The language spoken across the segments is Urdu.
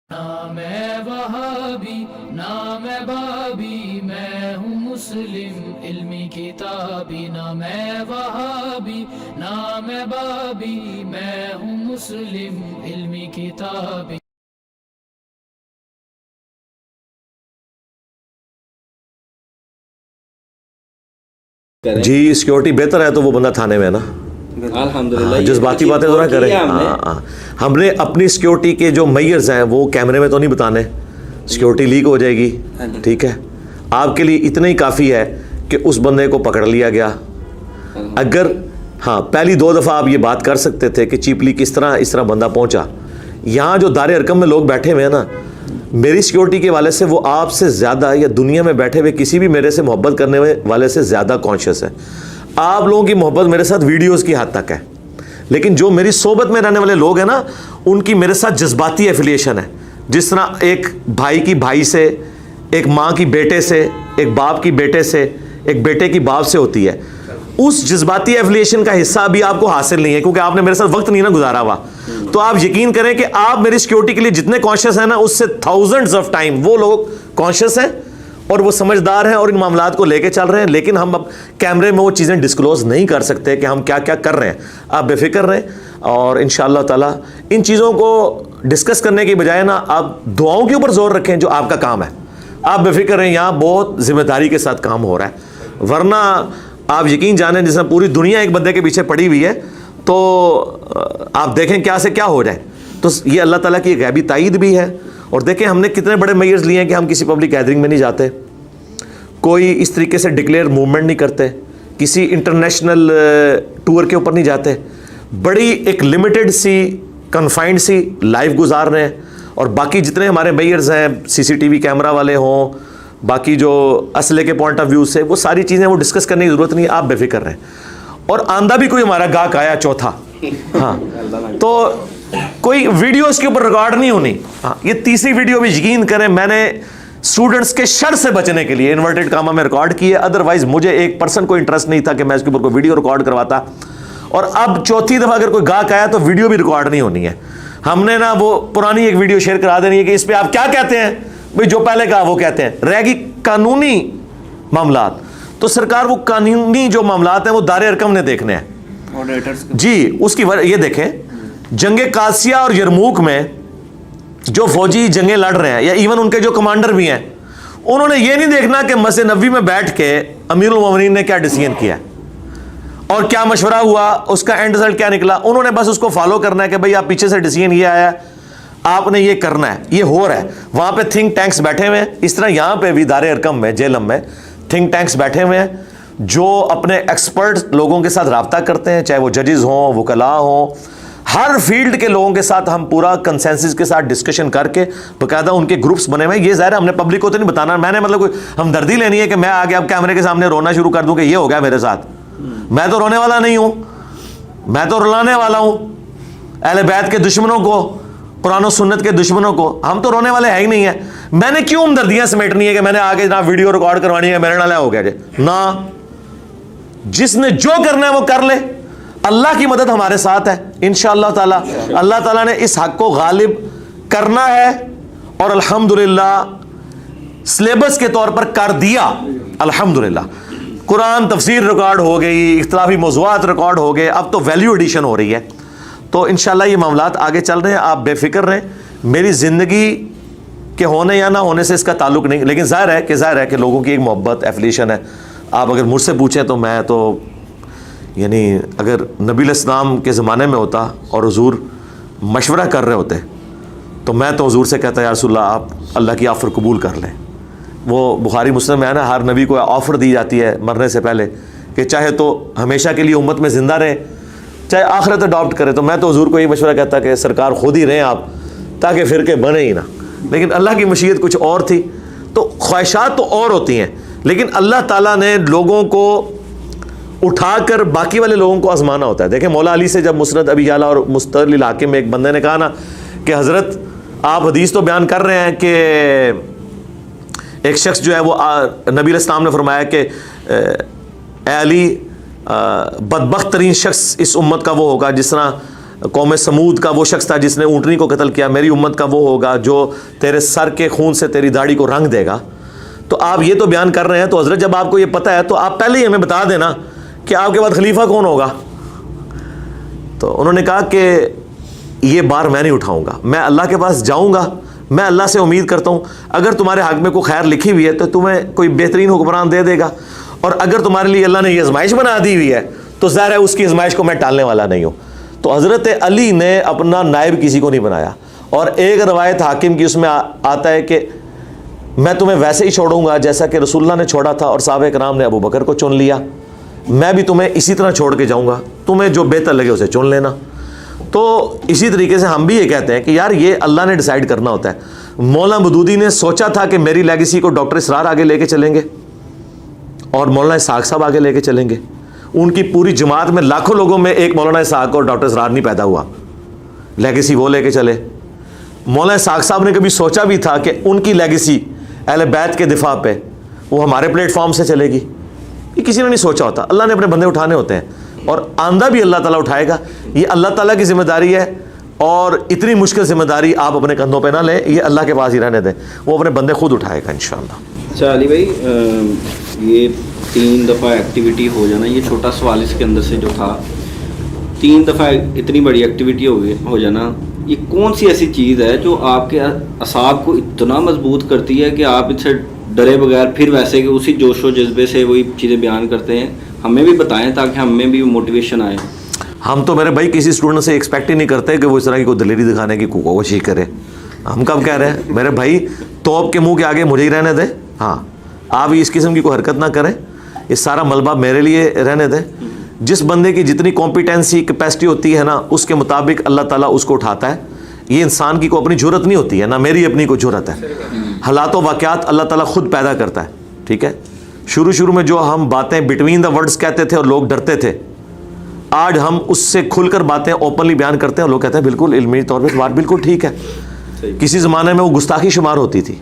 نام ہے وہابی نام ہے بابی میں ہوں مسلم علمی کتابی نام ہے وہابی نام ہے بابی میں ہوں مسلم علمی کتابی. جی سیکیورٹی بہتر ہے تو وہ بندہ تھانے میں ہے نا. الحمدللہ جذباتی باتیں تو نہ کریں. ہم نے اپنی سیکیورٹی کے جو میئرز ہیں وہ کیمرے میں تو نہیں بتانے, سیکیورٹی لیک ہو جائے گی. ٹھیک ہے, آپ کے لیے اتنا ہی کافی ہے کہ اس بندے کو پکڑ لیا گیا. اگر پہلی 2 دفعہ آپ یہ بات کر سکتے تھے کہ چیپلی کس طرح اس طرح بندہ پہنچا. یہاں جو دار ارکم میں لوگ بیٹھے ہوئے ہیں نا, میری سیکیورٹی کے والے سے وہ آپ سے زیادہ یا دنیا میں بیٹھے ہوئے کسی بھی میرے سے محبت کرنے والے سے زیادہ کانشیس ہے. آپ لوگوں کی محبت میرے ساتھ ویڈیوز کی حد تک ہے, لیکن جو میری صحبت میں رہنے والے لوگ ہیں نا, ان کی میرے ساتھ جذباتی ایفیلیشن ہے. جس طرح ایک بھائی کی بھائی سے, ایک ماں کی بیٹے سے, ایک باپ کی بیٹے سے, ایک بیٹے کی باپ سے ہوتی ہے, اس جذباتی ایفیلیشن کا حصہ ابھی آپ کو حاصل نہیں ہے کیونکہ آپ نے میرے ساتھ وقت نہیں نا گزارا ہوا. تو آپ یقین کریں کہ آپ میری سیکیورٹی کے لیے جتنے کانشیس ہیں نا, اس سے تھاؤزنڈز آف ٹائم وہ لوگ کانشیس ہیں اور وہ سمجھدار ہیں اور ان معاملات کو لے کے چل رہے ہیں. لیکن ہم اب کیمرے میں وہ چیزیں ڈسکلوز نہیں کر سکتے کہ ہم کیا کیا کر رہے ہیں. آپ بے فکر رہیں اور انشاءاللہ تعالیٰ ان چیزوں کو ڈسکس کرنے کی بجائے نا آپ دعاؤں کے اوپر زور رکھیں جو آپ کا کام ہے. آپ بے فکر رہیں, یہاں بہت ذمہ داری کے ساتھ کام ہو رہا ہے. ورنہ آپ یقین جانیں جس طرح پوری دنیا ایک بندے کے پیچھے پڑی ہوئی ہے تو آپ دیکھیں کیا سے کیا ہو جائے. تو یہ اللہ تعالیٰ کی غیبی تائید بھی ہے. اور دیکھیں ہم نے کتنے بڑے میئرز لیے ہیں کہ ہم کسی پبلک گیدرنگ میں نہیں جاتے, کوئی اس طریقے سے ڈکلیئر موومنٹ نہیں کرتے, کسی انٹرنیشنل ٹور کے اوپر نہیں جاتے, بڑی ایک لمیٹڈ سی کنفائنڈ سی لائف گزار رہے ہیں. اور باقی جتنے ہمارے میئرز ہیں, سی سی ٹی وی کیمرہ والے ہوں, باقی جو اسلحے کے پوائنٹ آف ویو سے, وہ ساری چیزیں وہ ڈسکس کرنے کی ضرورت نہیں ہے. آپ بے فکر رہیں. اور آندہ بھی کوئی ہمارا گاہک آیا چوتھا, تو کوئی ویڈیوز کے اوپر ریکارڈ نہیں ہونی. یہ تیسری ویڈیو بھی یقین کریں میں نے اسٹوڈنٹس کے شر سے بچنے کے لیے انورٹڈ کاما میں ریکارڈ کی ہے. ادروائز مجھے 1% کو انٹرسٹ نہیں تھا کہ میں اس کے اوپر کوئی ویڈیو ریکارڈ کرواتا. اور اب چوتھی دفعہ اگر کوئی گاہک آیا تو ویڈیو بھی ریکارڈ نہیں ہونی ہے. ہم نے نا وہ پرانی ایک ویڈیو شیئر کرا دینی ہے کہ اس پہ آپ کیا کہتے ہیں, بھئی جو پہلے کہا وہ کہتے ہیں. رہ گی قانونی معاملات, تو سرکار وہ قانونی جو معاملات ہیں وہ دار ارکم نے دیکھنے ہیں. جی اس کی یہ دیکھیں, جنگ قادسیہ اور یرموک میں جو فوجی جنگیں لڑ رہے ہیں یا ایون ان کے جو کمانڈر بھی ہیں, انہوں نے یہ نہیں دیکھنا کہ مسجد نبوی میں بیٹھ کے امیر المومنین نے کیا ڈیسیژن کیا اور کیا مشورہ ہوا, اس کا اینڈ رزلٹ کیا نکلا. انہوں نے بس اس کو فالو کرنا ہے کہ بھئی آپ پیچھے سے ڈیسیژن یہ آیا, آپ نے یہ کرنا ہے, یہ ہو رہا ہے. وہاں پہ تھنک ٹینکس بیٹھے ہوئے ہیں, اس طرح یہاں پہ بھی دار ارکم میں جیلم میں تھنک ٹینکس بیٹھے ہوئے ہیں جو اپنے ایکسپرٹ لوگوں کے ساتھ رابطہ کرتے ہیں, چاہے وہ ججز ہوں, وکلاء ہوں, ہر فیلڈ کے لوگوں کے ساتھ ہم پورا کنسنسس کے ساتھ ڈسکشن کر کے باقاعدہ ان کے گروپس بنے ہوئے ہیں. یہ ظاہر ہے ہم نے پبلک کو تو نہیں بتانا, میں نے مطلب کوئی ہمدردی لینی ہے کہ میں آگے اب کیمرے کے سامنے رونا شروع کر دوں کہ یہ ہو گیا میرے ساتھ. میں تو رونے والا نہیں ہوں, میں تو رلانے والا ہوں اہل بیت کے دشمنوں کو, قرآن و سنت کے دشمنوں کو. ہم تو رونے والے ہیں ہی نہیں ہیں. میں نے کیوں ہمدردیاں سمیٹنی ہے کہ میں نے آگے جناب ویڈیو ریکارڈ کروانی ہے, میرے نال ہو گیا جی نا. جس نے جو کرنا ہے وہ کر لے, اللہ کی مدد ہمارے ساتھ ہے انشاءاللہ تعالیٰ. اللہ تعالیٰ نے اس حق کو غالب کرنا ہے اور الحمدللہ سلیبس کے طور پر کر دیا. الحمدللہ قرآن تفسیر ریکارڈ ہو گئی, اختلافی موضوعات ریکارڈ ہو گئے, اب تو ویلیو ایڈیشن ہو رہی ہے. تو انشاءاللہ یہ معاملات آگے چل رہے ہیں, آپ بے فکر رہیں. میری زندگی کے ہونے یا نہ ہونے سے اس کا تعلق نہیں, لیکن ظاہر ہے کہ لوگوں کی ایک محبت ایفیلیشن ہے. آپ اگر مجھ سے پوچھیں تو میں تو یعنی اگر نبی علیہ السلام کے زمانے میں ہوتا اور حضور مشورہ کر رہے ہوتے تو میں تو حضور سے کہتا یا رسول اللہ آپ اللہ کی آفر قبول کر لیں. وہ بخاری مسلم میں ہے نا, ہر نبی کو آفر دی جاتی ہے مرنے سے پہلے کہ چاہے تو ہمیشہ کے لیے امت میں زندہ رہے, چاہے آخرت اڈاپٹ کرے. تو میں تو حضور کو یہ مشورہ کہتا کہ سرکار خود ہی رہیں آپ, تاکہ فرقے بنے ہی نہ. لیکن اللہ کی مشیت کچھ اور تھی. تو خواہشات تو اور ہوتی ہیں, لیکن اللہ تعالیٰ نے لوگوں کو اٹھا کر باقی والے لوگوں کو آزمانا ہوتا ہے. دیکھیں مولا علی سے جب مسند ابی یعلا اور مستدل الحاکم میں ایک بندے نے کہا نا کہ حضرت آپ حدیث تو بیان کر رہے ہیں کہ ایک شخص جو ہے وہ نبی علیہ السلام نے فرمایا کہ اے علی بدبخت ترین شخص اس امت کا وہ ہوگا جس طرح قوم سمود کا وہ شخص تھا جس نے اونٹنی کو قتل کیا, میری امت کا وہ ہوگا جو تیرے سر کے خون سے تیری داڑھی کو رنگ دے گا. تو آپ یہ تو بیان کر رہے ہیں, تو حضرت جب آپ کو یہ پتہ ہے تو آپ پہلے ہی ہمیں بتا دینا کہ آپ کے بعد خلیفہ کون ہوگا. تو انہوں نے کہا کہ یہ بار میں نہیں اٹھاؤں گا, میں اللہ کے پاس جاؤں گا, میں اللہ سے امید کرتا ہوں اگر تمہارے حق میں کوئی خیر لکھی ہوئی ہے تو تمہیں کوئی بہترین حکمران دے دے گا, اور اگر تمہارے لیے اللہ نے یہ آزمائش بنا دی ہوئی ہے تو ظاہر ہے اس کی آزمائش کو میں ٹالنے والا نہیں ہوں. تو حضرت علی نے اپنا نائب کسی کو نہیں بنایا. اور ایک روایت حاکم کی اس میں آتا ہے کہ میں تمہیں ویسے ہی چھوڑوں گا جیسا کہ رسول اللہ نے چھوڑا تھا اور صحابہ کرام نے ابو بکر کو چن لیا, میں بھی تمہیں اسی طرح چھوڑ کے جاؤں گا, تمہیں جو بہتر لگے اسے چن لینا. تو اسی طریقے سے ہم بھی یہ کہتے ہیں کہ یار یہ اللہ نے ڈیسائیڈ کرنا ہوتا ہے. مولانا مودودی نے سوچا تھا کہ میری لیگیسی کو ڈاکٹر اسرار آگے لے کے چلیں گے اور مولانا اسحاق صاحب آگے لے کے چلیں گے. ان کی پوری جماعت میں لاکھوں لوگوں میں ایک مولانا اسحاق اور ڈاکٹر اسرار نہیں پیدا ہوا, لیگیسی وہ لے کے چلے. مولانا اسحاق صاحب نے کبھی سوچا بھی تھا کہ ان کی لیگیسی اہل بیت کے دفاع پہ وہ ہمارے پلیٹ فارم سے چلے گی؟ یہ کسی نے نہیں سوچا ہوتا. اللہ نے اپنے بندے اٹھانے ہوتے ہیں اور آندہ بھی اللہ تعالیٰ اٹھائے گا. یہ اللہ تعالیٰ کی ذمہ داری ہے, اور اتنی مشکل ذمہ داری آپ اپنے کندھوں پہ نہ لیں, یہ اللہ کے پاس ہی رہنے دیں, وہ اپنے بندے خود اٹھائے گا انشاءاللہ. اچھا علی بھائی, یہ 3 دفعہ ایکٹیویٹی ہو جانا, یہ چھوٹا سوال اس کے اندر سے جو تھا, 3 دفعہ اتنی بڑی ایکٹیویٹی ہو جانا, یہ کون سی ایسی چیز ہے جو آپ کے اعصاب کو اتنا مضبوط کرتی ہے کہ آپ اس سے ڈرے بغیر پھر ویسے کہ اسی جوش و جذبے سے وہی چیزیں بیان کرتے ہیں؟ ہمیں بھی بتائیں تاکہ ہمیں بھی موٹیویشن آئے. ہم تو میرے بھائی کسی اسٹوڈنٹ سے ایکسپیکٹ ہی نہیں کرتے کہ وہ اس طرح کی کوئی دلیری دکھانے کی کوشش کرے. ہم کب کہہ رہے ہیں میرے بھائی, توپ کے منہ کے آگے مجھے ہی رہنے دیں. ہاں, آپ اس قسم کی کوئی حرکت نہ کریں, یہ سارا ملبہ میرے لیے رہنے دیں. جس بندے کی جتنی کمپیٹنسی کیپیسٹی ہوتی ہے نا, اس کے مطابق اللہ تعالیٰ اس کو اٹھاتا ہے. یہ انسان کی کوئی اپنی جرت نہیں ہوتی ہے, نہ میری اپنی کوئی جرت ہے. حالات و واقعات اللہ تعالیٰ خود پیدا کرتا ہے. ٹھیک ہے, شروع میں جو ہم باتیں بٹوین دا ورڈز کہتے تھے اور لوگ ڈرتے تھے, آج ہم اس سے کھل کر باتیں اوپنلی بیان کرتے ہیں اور لوگ کہتے ہیں بالکل علمی طور پہ بات بالکل ٹھیک ہے. کسی زمانے میں وہ گستاخی شمار ہوتی تھی,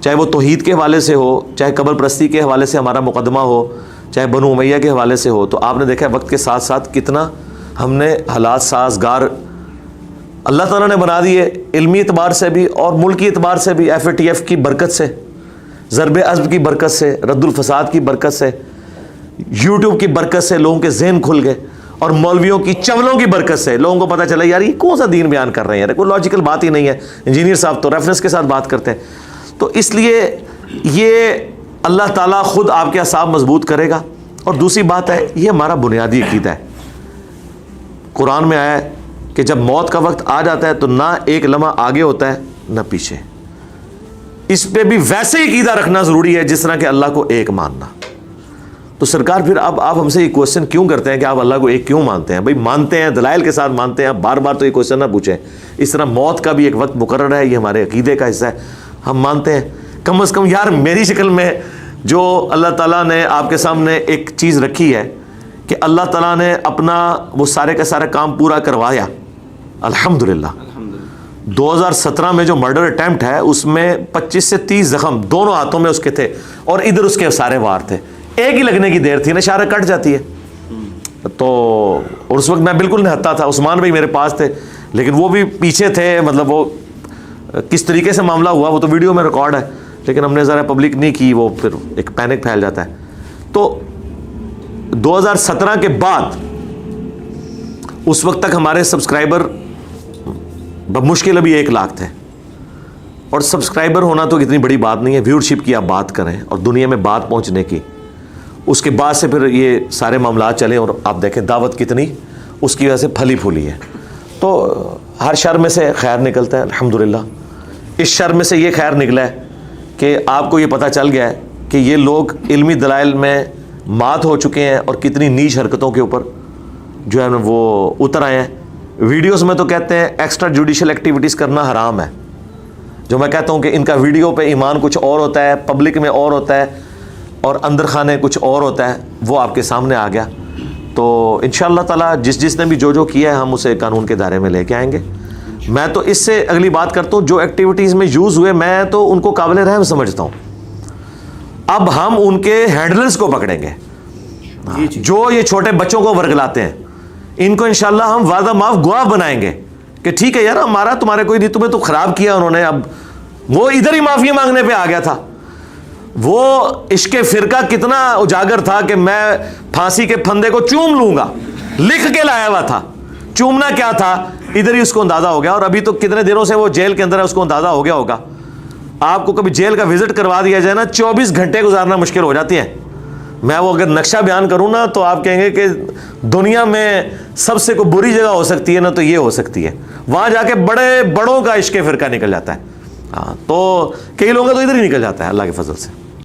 چاہے وہ توحید کے حوالے سے ہو, چاہے قبر پرستی کے حوالے سے ہمارا مقدمہ ہو, چاہے بنو امیہ کے حوالے سے ہو. تو آپ نے دیکھا وقت کے ساتھ ساتھ کتنا ہم نے حالات سازگار اللہ تعالیٰ نے بنا دیے, علمی اعتبار سے بھی اور ملکی اعتبار سے بھی. FATF کی برکت سے, ضرب عزب کی برکت سے, رد الفساد کی برکت سے, YouTube کی برکت سے لوگوں کے ذہن کھل گئے, اور مولویوں کی چولوں کی برکت سے لوگوں کو پتہ چلا یار یہ کون سا دین بیان کر رہے ہیں, یار کوئی لاجیکل بات ہی نہیں ہے. انجینئر صاحب تو ریفرنس کے ساتھ بات کرتے ہیں. تو اس لیے یہ اللہ تعالیٰ خود آپ کے اعصاب مضبوط کرے گا. اور دوسری بات ہے, یہ ہمارا بنیادی عقیدہ ہے. قرآن میں آیا ہے کہ جب موت کا وقت آ جاتا ہے تو نہ ایک لمحہ آگے ہوتا ہے نہ پیچھے. اس پہ بھی ویسے ہی عقیدہ رکھنا ضروری ہے جس طرح کہ اللہ کو ایک ماننا. تو سرکار پھر اب آپ ہم سے یہ کوشچن کیوں کرتے ہیں کہ آپ اللہ کو ایک کیوں مانتے ہیں؟ بھائی مانتے ہیں, دلائل کے ساتھ مانتے ہیں, بار بار تو یہ کوشچن نہ پوچھیں. اس طرح موت کا بھی ایک وقت مقرر ہے, یہ ہمارے عقیدے کا حصہ ہے, ہم مانتے ہیں. کم از کم یار میری شکل میں جو اللہ تعالیٰ نے آپ کے سامنے ایک چیز رکھی ہے کہ اللہ تعالیٰ نے اپنا وہ سارے کا سارا کام پورا کروایا الحمدللہ. 2017 میں جو مرڈر اٹیمپٹ ہے اس میں 25 سے 30 زخم دونوں ہاتھوں میں اس کے تھے, اور ادھر اس کے سارے وار تھے. ایک ہی لگنے کی دیر تھی نا, شارہ کٹ جاتی ہے. تو اور اس وقت میں بالکل نہتا تھا, عثمان بھائی میرے پاس تھے لیکن وہ بھی پیچھے تھے. مطلب وہ کس طریقے سے معاملہ ہوا وہ تو ویڈیو میں ریکارڈ ہے, لیکن ہم نے ذرا پبلک نہیں کی, وہ پھر ایک پینک پھیل جاتا ہے. تو 2017 کے بعد اس وقت تک ہمارے سبسکرائبر بمشکل ابھی 1 لاکھ تھے. اور سبسکرائبر ہونا تو اتنی بڑی بات نہیں ہے, ویورشپ کی آپ بات کریں اور دنیا میں بات پہنچنے کی. اس کے بعد سے پھر یہ سارے معاملات چلے, اور آپ دیکھیں دعوت کتنی اس کی وجہ سے پھلی پھولی ہے. تو ہر شر میں سے خیر نکلتا ہے الحمدللہ. اس شر میں سے یہ خیر نکلا ہے کہ آپ کو یہ پتہ چل گیا ہے کہ یہ لوگ علمی دلائل میں مات ہو چکے ہیں اور کتنی نیچ حرکتوں کے اوپر جو ہے نا وہ اتر آئے ہیں. ویڈیوز میں تو کہتے ہیں ایکسٹرا جوڈیشل ایکٹیویٹیز کرنا حرام ہے, جو میں کہتا ہوں کہ ان کا ویڈیو پہ ایمان کچھ اور ہوتا ہے, پبلک میں اور ہوتا ہے, اور اندر خانے کچھ اور ہوتا ہے. وہ آپ کے سامنے آ گیا. تو انشاءاللہ تعالیٰ جس نے بھی جو کیا ہے ہم اسے قانون کے دائرے میں لے کے آئیں گے. میں تو اس سے اگلی بات کرتا ہوں, جو ایکٹیویٹیز میں یوز ہوئے میں تو ان کو قابل رحم سمجھتا ہوں. اب ہم ان کے ہینڈلرز کو پکڑیں گے جو یہ چھوٹے بچوں کو ورگلاتے ہیں. ان کو انشاءاللہ ہم وعدہ معاف گواہ بنائیں گے کہ ٹھیک ہے یار ہمارا تمہارے کوئی نہیں, تمہیں تو خراب کیا انہوں نے. اب وہ ادھر ہی معافی مانگنے پہ آ گیا تھا. وہ عشق فرقہ کتنا اجاگر تھا کہ میں پھانسی کے پھندے کو چوم لوں گا, لکھ کے لایا ہوا تھا. چومنا کیا تھا ادھر ہی اس کو اندازہ ہو گیا. اور ابھی تو کتنے دنوں سے وہ جیل کے اندر ہے, اس کو اندازہ ہو گیا ہوگا. آپ کو کبھی جیل کا وزٹ کروا دیا جائے نا, 24 گھنٹے گزارنا مشکل ہو جاتی ہے. میں وہ اگر نقشہ بیان کروں نا تو آپ کہیں گے کہ دنیا میں سب سے کوئی بری جگہ ہو سکتی ہے نا تو یہ ہو سکتی ہے. وہاں جا کے بڑوں کا عشق فرقہ نکل جاتا ہے. ہاں تو کئی لوگوں کا تو ادھر ہی نکل جاتا ہے اللہ کے فضل سے.